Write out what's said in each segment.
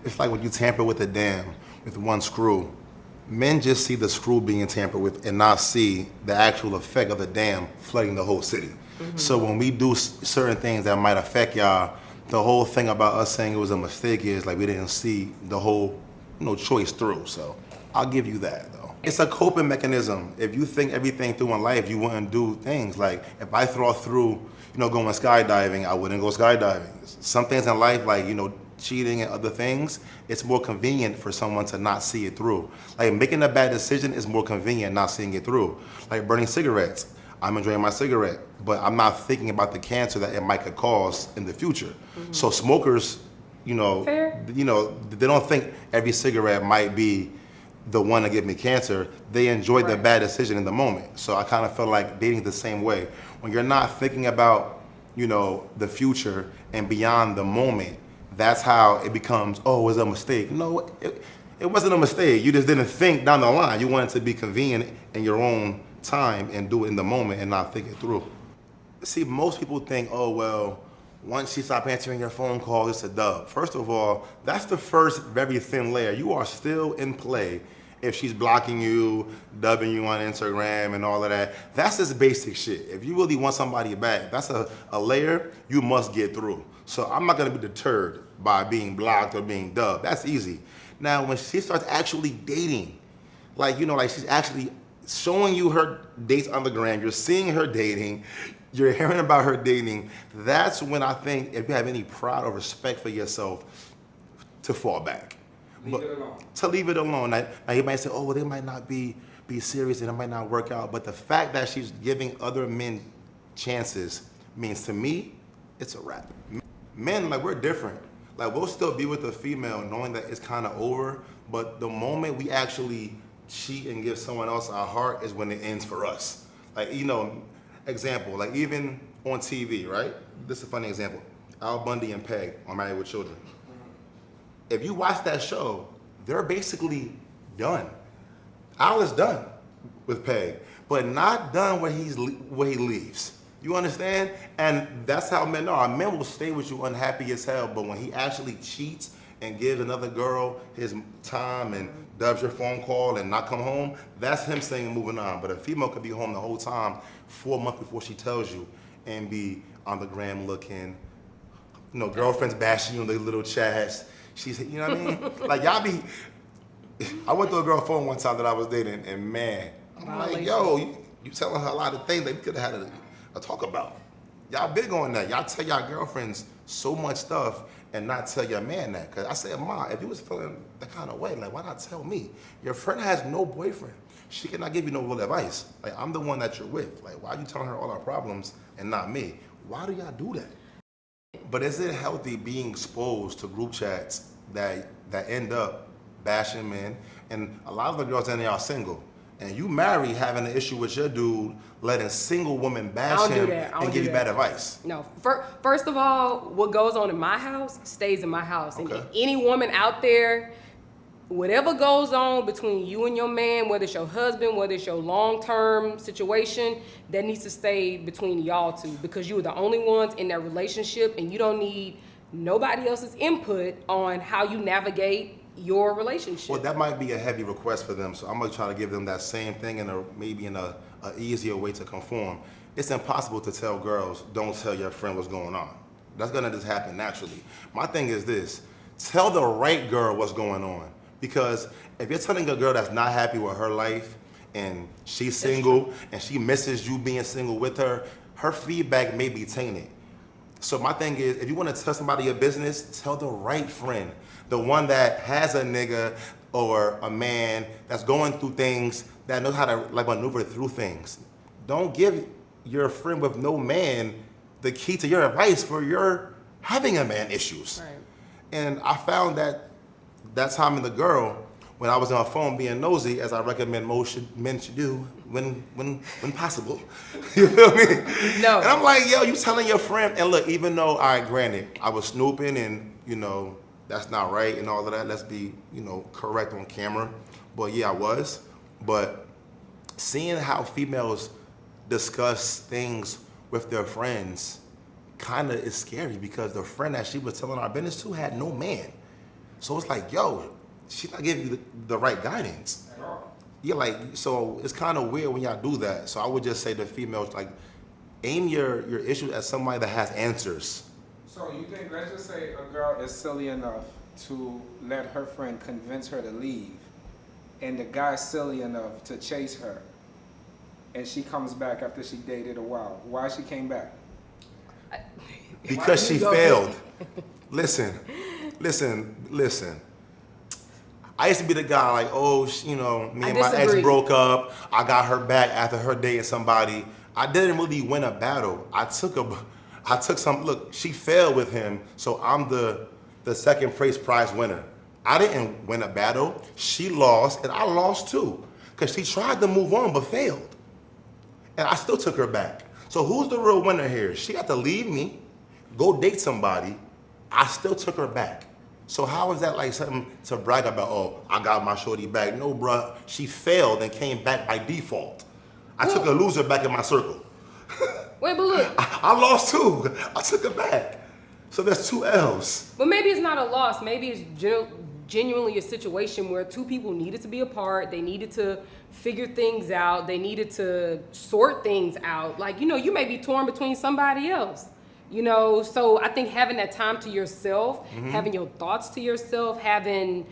It's like when you tamper with a dam with one screw. Men just see the screw being tampered with and not see the actual effect of the dam flooding the whole city. So when we do certain things that might affect y'all, the whole thing about us saying it was a mistake is like we didn't see the whole choice through. So I'll give you that though. It's a coping mechanism. If you think everything through in life, you wouldn't do things. Like if I thought through, going skydiving, I wouldn't go skydiving. Some things in life, like, cheating and other things, it's more convenient for someone to not see it through. Like making a bad decision is more convenient not seeing it through. Like burning cigarettes. I'm enjoying my cigarette, but I'm not thinking about the cancer that it might could cause in the future. So smokers, Fair. they don't think every cigarette might be the one to give me cancer. They enjoy the bad decision in the moment. So I kind of feel like dating the same way. When you're not thinking about, the future and beyond the moment, that's how it becomes, oh, it was a mistake. No, it wasn't a mistake. You just didn't think down the line. You wanted to be convenient in your own time and do it in the moment and not think it through. See, most people think, oh, well, once you stop answering your phone call, it's a dub. First of all, that's the first very thin layer. You are still in play if she's blocking you, dubbing you on Instagram and all of that. That's just basic shit. If you really want somebody back, that's a layer you must get through. So I'm not gonna be deterred by being blocked or being dubbed. That's easy. Now, when she starts actually dating, like she's actually showing you her dates on the gram, you're seeing her dating, you're hearing about her dating, that's when I think if you have any pride or respect for yourself, to fall back. Leave it alone. To leave it alone. Now you might say, oh, well, they might not be serious and it might not work out, but the fact that she's giving other men chances means to me, it's a wrap. Men, like, we're different. Like, we'll still be with a female knowing that it's kind of over, but the moment we actually cheat and give someone else our heart is when it ends for us. Like, example, like even on TV, right? This is a funny example. Al Bundy and Peg on Married with Children. If you watch that show, they're basically done. Al is done with Peg, but not done where he leaves. You understand? And that's how men are. Men will stay with you unhappy as hell, but when he actually cheats and gives another girl his time and dubs your phone call and not come home, that's him saying moving on. But a female could be home the whole time, 4 months before she tells you, and be on the gram looking, girlfriends bashing you in their little chats. She's, you know what I mean? Like, y'all be, I went to a girl phone one time that I was dating, and man, I'm like, yo, you telling her a lot of things that we could have had a talk about. Y'all big on that. Y'all tell y'all girlfriends so much stuff and not tell your man that. Cause I said, Ma, if you was feeling that kind of way, like, why not tell me? Your friend has no boyfriend. She cannot give you no real advice. Like, I'm the one that you're with. Like, why are you telling her all our problems and not me? Why do y'all do that? But is it healthy being exposed to group chats that end up bashing men? And a lot of the girls in there are single. And you marry having an issue with your dude letting single women bash him and give you bad advice. No. First of all, what goes on in my house stays in my house. Okay. And any woman out there, whatever goes on between you and your man, whether it's your husband, whether it's your long-term situation, that needs to stay between y'all two, because you are the only ones in that relationship and you don't need nobody else's input on how you navigate your relationship. Well, that might be a heavy request for them, so I'm gonna try to give them that same thing in maybe in a easier way to conform. It's impossible to tell girls, don't tell your friend what's going on. That's gonna just happen naturally. My thing is this, tell the right girl what's going on. Because if you're telling a girl that's not happy with her life and she's single and she misses you being single with her, her feedback may be tainted. So my thing is, if you want to tell somebody your business, tell the right friend. The one that has a nigga or a man that's going through things, that knows how to like maneuver through things. Don't give your friend with no man the key to your advice for your having a man issues. Right. And I found that time in the girl, when I was on my phone being nosy, as I recommend most men should do when possible. You feel me? No. And I'm like, yo, you telling your friend, and look, even though, all right, granted, I was snooping and, that's not right and all of that, let's be, correct on camera. But yeah, I was. But seeing how females discuss things with their friends kind of is scary, because the friend that she was telling our business to had no man. So it's like, yo, she's not giving you the right guidance. At all. Yeah, like, so it's kind of weird when y'all do that. So I would just say to females, like, aim your issue at somebody that has answers. So you think, let's just say a girl is silly enough to let her friend convince her to leave, and the guy's silly enough to chase her, and she comes back after she dated a while. Why she came back? Because she failed. Listen. I used to be the guy like, oh, you know, me and my ex broke up. I got her back after her dating somebody. I didn't really win a battle. I took some, look, she failed with him, so I'm the second place prize winner. I didn't win a battle. She lost, and I lost too. Because she tried to move on, but failed. And I still took her back. So who's the real winner here? She got to leave me, go date somebody. I still took her back. So how is that like something to brag about? Oh, I got my shorty back. No, bruh. She failed and came back by default. I took a loser back in my circle. Wait, but look. I lost too. I took her back. So there's 2 L's. But maybe it's not a loss. Maybe it's genuinely a situation where two people needed to be apart. They needed to figure things out. They needed to sort things out. Like, you know, you may be torn between somebody else. You know, so I think having that time to yourself, having your thoughts to yourself, having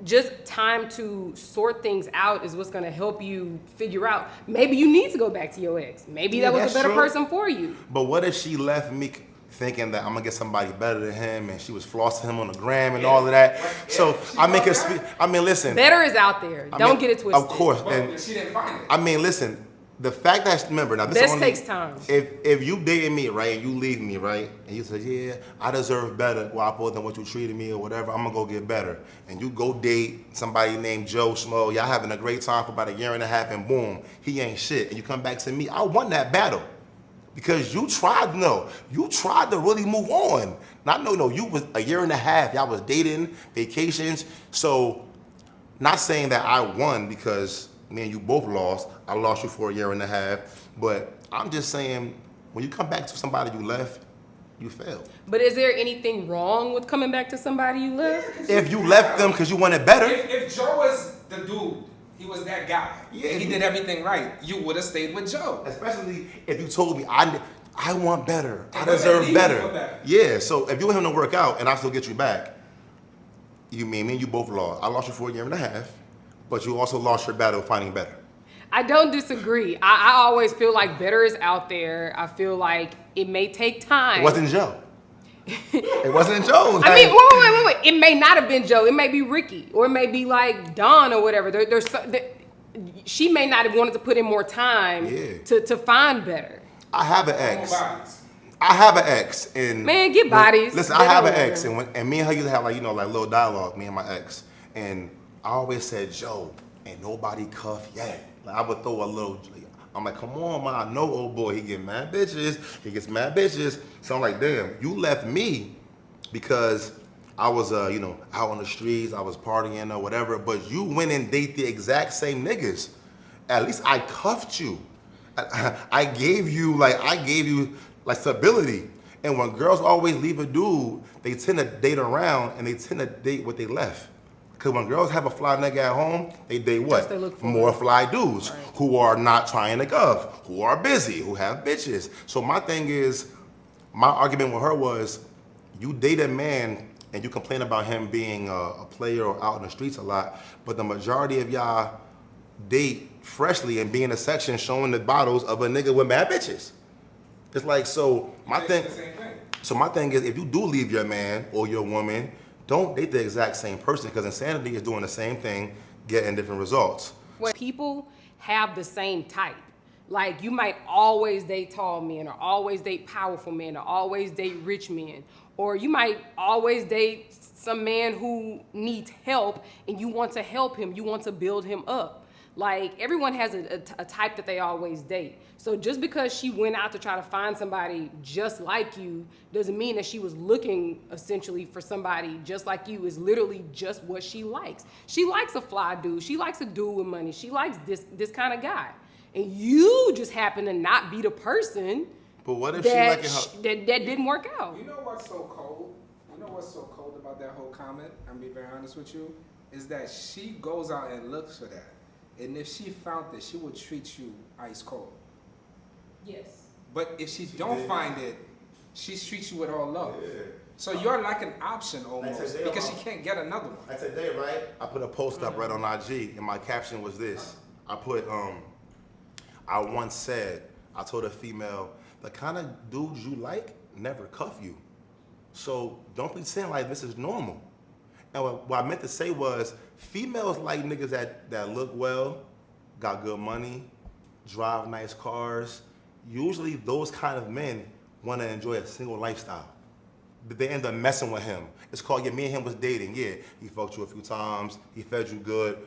just time to sort things out is what's going to help you figure out. Maybe you need to go back to your ex. Maybe that was a better person for you. But what if she left me thinking that I'm going to get somebody better than him, and she was flossing him on the gram and all of that? So I make her speak. I mean, listen. Better is out there. Don't get it twisted. Of course. And she didn't find it. I mean, listen. The fact that, remember, now this Best only, takes time. If you dating me, right, and you leave me, right, and you say, yeah, I deserve better, Gwapo, than what you treated me or whatever, I'm gonna go get better. And you go date somebody named Joe Schmo, y'all having a great time for about 1.5 years, and boom, he ain't shit. And you come back to me, I won that battle. Because you tried to really move on. No, you was 1.5 years, y'all was dating, vacations. So, not saying that I won because me and you both lost. I lost you for 1.5 years, but I'm just saying, when you come back to somebody you left, you failed. But is there anything wrong with coming back to somebody you left? If you left them because you wanted better. If Joe was the dude, he was that guy, Yeah, and he did everything right, you would have stayed with Joe. Especially if you told me, I want better, I And deserve women better. need for that. Yeah, so if you want him to work out and I still get you back, me and you both lost. I lost you for 1.5 years, but you also lost your battle finding better. I don't disagree. I always feel like better is out there. I feel like it may take time. It wasn't Joe. It wasn't Joe. I mean, wait. It may not have been Joe. It may be Ricky, or it may be like Don or whatever. She may not have wanted to put in more time to find better. I have an ex. And man, get bodies. Listen, I have an ex, and me and her used to have like little dialogue. Me and my ex, and I always said, Joe, ain't nobody cuff yet. Like, I would throw a little. I'm like, come on, man. I know, old boy. He gets mad bitches. So I'm like, damn, you left me because I was, out on the streets. I was partying or whatever. But you went and date the exact same niggas. At least I cuffed you. I gave you stability. And when girls always leave a dude, they tend to date around and they tend to date what they left. Because when girls have a fly nigga at home, they date what? More fly dudes who are not trying to guff, who are busy, who have bitches. So my thing is, my argument with her was, you date a man and you complain about him being a player or out in the streets a lot, but the majority of y'all date freshly and be in a section showing the bottles of a nigga with mad bitches. It's like, so my thing is, if you do leave your man or your woman, don't date the exact same person, because insanity is doing the same thing, getting different results. When people have the same type, like you might always date tall men, or always date powerful men, or always date rich men, or you might always date some man who needs help and you want to help him, you want to build him up. Like, everyone has a type that they always date. So just because she went out to try to find somebody just like you doesn't mean that she was looking essentially for somebody just like you. Is literally just what she likes. She likes a fly dude. She likes a dude with money. She likes this kind of guy. And you just happen to not be the person but what if that didn't work out. You know what's so cold? know what's so cold about that whole comment? I'm gonna be very honest with you, is that she goes out and looks for that, and if she found it, she would treat you ice cold. Yes. But if she don't find it, she treats you with all love. Yeah. So you're like an option almost because she can't get another one. Like today, right? I put a post up right on IG, and my caption was this. I put, I once said, I told a female, the kind of dudes you like never cuff you. So don't pretend like this is normal. And what I meant to say was, females like niggas that look well, got good money, drive nice cars. Usually those kind of men want to enjoy a single lifestyle. They end up messing with him. It's called, yeah, me and him was dating. Yeah, he fucked you a few times, he fed you good,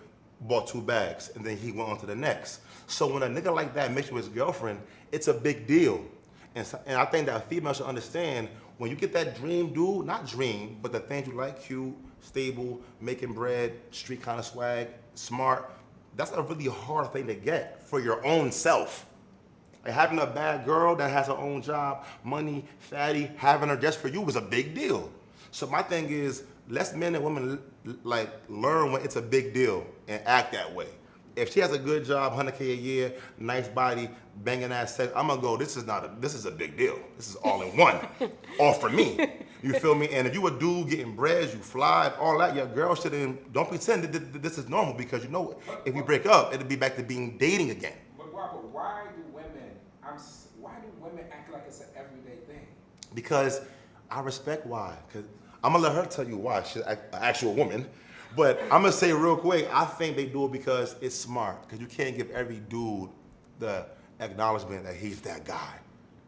bought 2 bags, and then he went on to the next. So when a nigga like that makes you his girlfriend, it's a big deal. And I think that a female should understand, when you get that dream dude, not dream, but the things you like, cute, stable, making bread, street kind of swag, smart, that's a really hard thing to get for your own self. Like having a bad girl that has her own job, money, fatty, having her just for you was a big deal. So my thing is, let men and women like learn when it's a big deal and act that way. If she has a good job, 100K a year, nice body, banging ass sex, I'm gonna go, this is a big deal. This is all in one, all for me. You feel me? And if you a dude getting bread, you fly, all that, your girl shouldn't, don't pretend that this is normal, because you know if we break up, it'll be back to being dating again. But Gwapo, why do women act like it's an everyday thing? Because I respect why. Because I'm gonna let her tell you why. She's an actual woman. But I'm gonna say real quick, I think they do it because it's smart. Because you can't give every dude the acknowledgement that he's that guy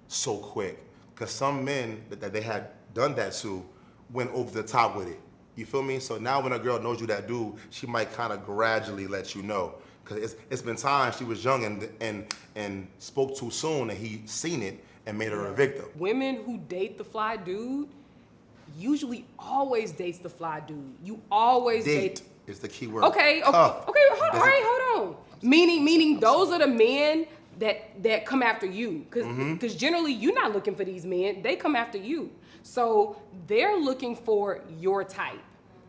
so quick. Because some men that they had done that to went over the top with it. You feel me? So now when a girl knows you that dude, she might kind of gradually let you know. Because it's been times she was young and spoke too soon, and he seen it and made her a victim. Women who date the fly dude usually always dates the fly dude. You always date is the key word. Okay, hold on. Meaning those are the men that come after you, because generally you're not looking for these men, they come after you. So they're looking for your type.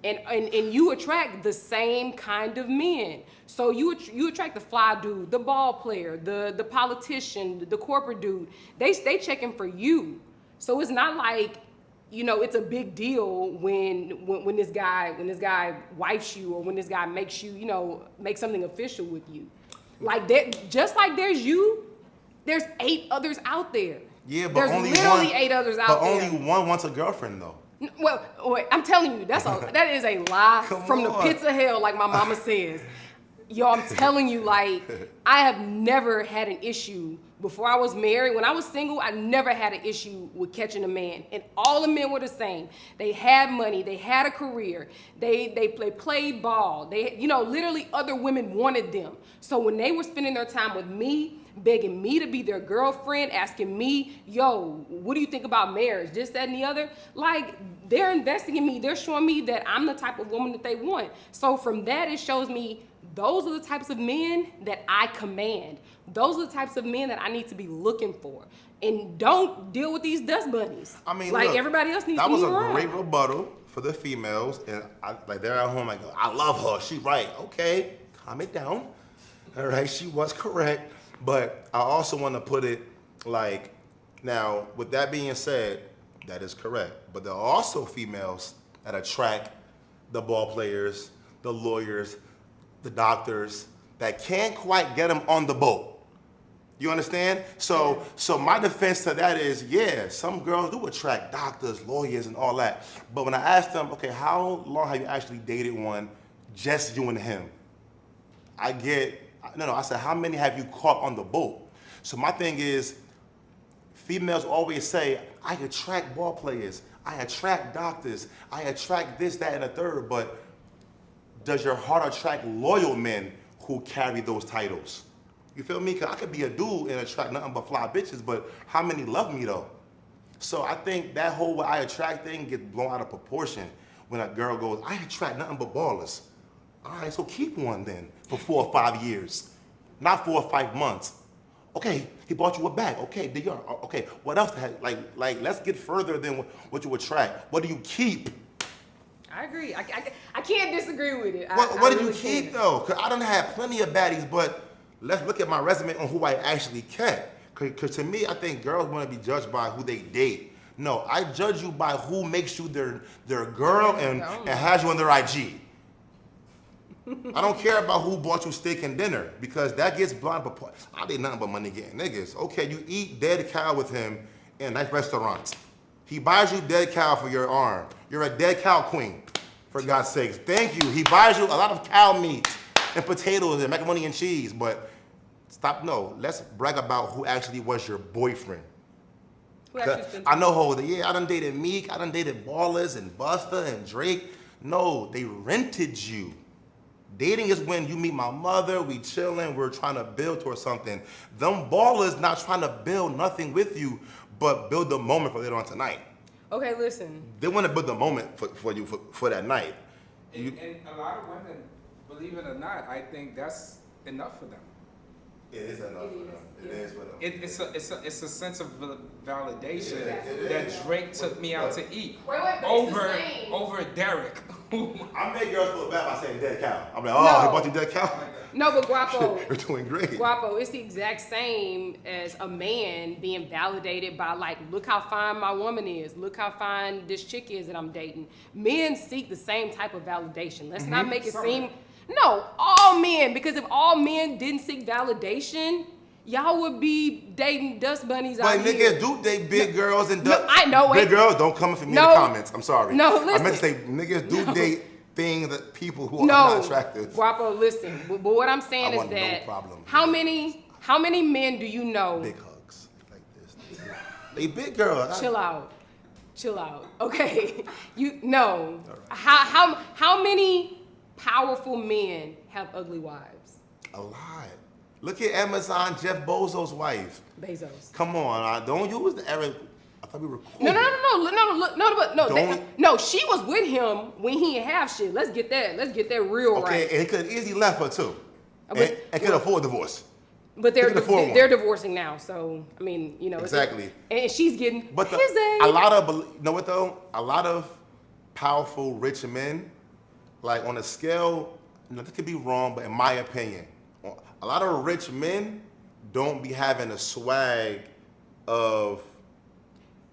And you attract the same kind of men. So you attract the fly dude, the ball player, the politician, the corporate dude. They checking for you. So it's not like, you know, it's a big deal when this guy wifes you, or when this guy makes you, you know, make something official with you. Like that, just like there's you, there's 8 others out there. Yeah, but there's only literally one, 8 others out there. But only one wants a girlfriend though. Well, wait, I'm telling you, that is a lie from the pits of hell, like my mama says. Yo, I'm telling you, like, I have never had an issue before I was married. When I was single, I never had an issue with catching a man. And all the men were the same. They had money, they had a career, they played ball. They, you know, literally other women wanted them. So when they were spending their time with me, begging me to be their girlfriend, asking me, yo, what do you think about marriage? This, that, and the other. Like, they're investing in me. They're showing me that I'm the type of woman that they want. So from that, it shows me those are the types of men that I command. Those are the types of men that I need to be looking for. And don't deal with these dust bunnies. I mean, like, look, everybody else needs to be around. That was a great rebuttal for the females. And like, they're at home like, I love her. She right. Okay, calm it down. All right, she was correct. But I also want to put it like, now, with that being said, that is correct. But there are also females that attract the ball players, the lawyers, the doctors, that can't quite get them on the boat. You understand? So my defense to that is, yeah, some girls do attract doctors, lawyers, and all that. But when I asked them, okay, how long have you actually dated one, just you and him? I said, how many have you caught on the boat? So my thing is, females always say, I attract ball players, I attract doctors, I attract this, that, and the third, but does your heart attract loyal men who carry those titles? You feel me? Because I could be a dude and attract nothing but fly bitches, but how many love me though? So I think that whole what I attract thing gets blown out of proportion when a girl goes, I attract nothing but ballers. All right, so keep one then for 4 or 5 years, not 4 or 5 months. Okay, he bought you a bag. Okay, did you? Okay, what else? Like, let's get further than what you attract. What do you keep? I agree. I can't disagree with it. What do you really keep can't. though? Cause I done had plenty of baddies, but let's look at my resume on who I actually kept. Cause to me, I think girls want to be judged by who they date. No, I judge you by who makes you their girl and has you on their IG. I don't care about who bought you steak and dinner because that gets blind. But I did nothing but money getting niggas. Okay, you eat dead cow with him in nice restaurants. He buys you dead cow for your arm. You're a dead cow queen, for God's sakes. Thank you. He buys you a lot of cow meat and potatoes and macaroni and cheese. But stop. No, let's brag about who actually was your boyfriend. Who actually spent I know who. Yeah, I done dated Meek. I done dated Ballers and Busta and Drake. No, they rented you. Dating is when you meet my mother, we chilling, we're trying to build towards something. Them ballers not trying to build nothing with you, but build the moment for later on tonight. Okay, listen. They want to build the moment for you for that night. And a lot of women, believe it or not, I think that's enough for them. It is enough for them. It is for them. It's a sense of validation that Drake took me out to eat Wait, but it's the same. over Derek. I make girls feel bad by saying dead cow. I'm like, oh, No. he bought you dead cow? No, but Gwapo, You're doing great. Gwapo, it's the exact same as a man being validated by like, look how fine my woman is. Look how fine this chick is that I'm dating. Men seek the same type of validation. Let's not make it seem, no, all men, because if all men didn't seek validation, y'all would be dating dust bunnies out But here. niggas do date big girls and I know, big wait. girls don't come for me No. in the comments. I'm sorry. No, I meant to listen. say niggas do date things that people who are No, not attractive. Guapo, listen. But what I'm saying I is want no that problem. how many men do you know? Big hugs like this. They big girls. Chill out. Okay, you no. How many powerful men have ugly wives? A lot. Look at Amazon, Jeff Bezos' wife. Bezos. Come on, don't use the Erin. I thought we were cool. No. She was with him when he didn't have shit. Let's get that real Okay, right. and he could have easily left her too. But- And could afford divorce. But they're He could afford one. they're divorcing now, so I mean, you know. Exactly. And she's getting But his age. a lot of, you know what though? A lot of powerful, rich men, like on a scale, you know, this could be wrong, but in my opinion, a lot of rich men don't be having a swag of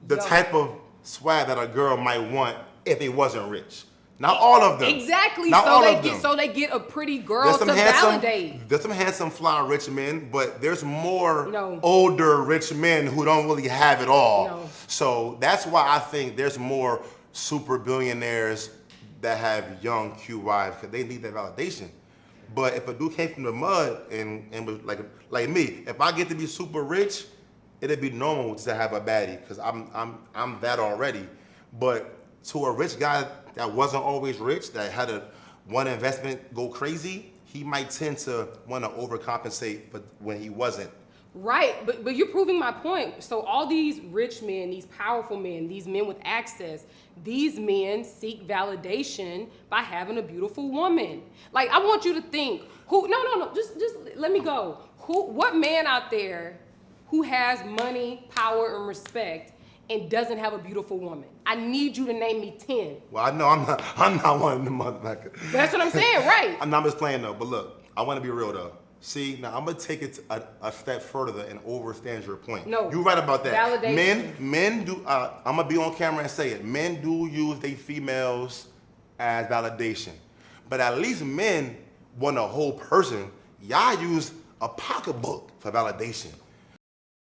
the Yo. type of swag that a girl might want if they wasn't rich. Not all of them. Exactly. Not so all they of get them. so they get a pretty girl to validate. There's some handsome, fly, rich men, but there's more No. older, rich men who don't really have it all. No. So that's why I think there's more super billionaires that have young, cute wives because they need that validation. But if a dude came from the mud and was like me, if I get to be super rich, it'd be normal to have a baddie because I'm that already. But to a rich guy that wasn't always rich, that had one investment go crazy, he might tend to want to overcompensate for when he wasn't. Right, but you're proving my point. So all these rich men, these powerful men, these men with access, these men seek validation by having a beautiful woman. Like I want you to think, just let me go. What man out there who has money, power, and respect and doesn't have a beautiful woman? I need you to name me 10. Well, I know I'm not one of them motherfuckers. That's what I'm saying, right? I'm not just playing though, but look, I want to be real though. See, now I'm gonna take it a step further and overstand your point. No. You're right about that. Validation. Men do. I'm gonna be on camera and say it. Men do use they females as validation, but at least men want a whole person. Y'all use a pocketbook for validation.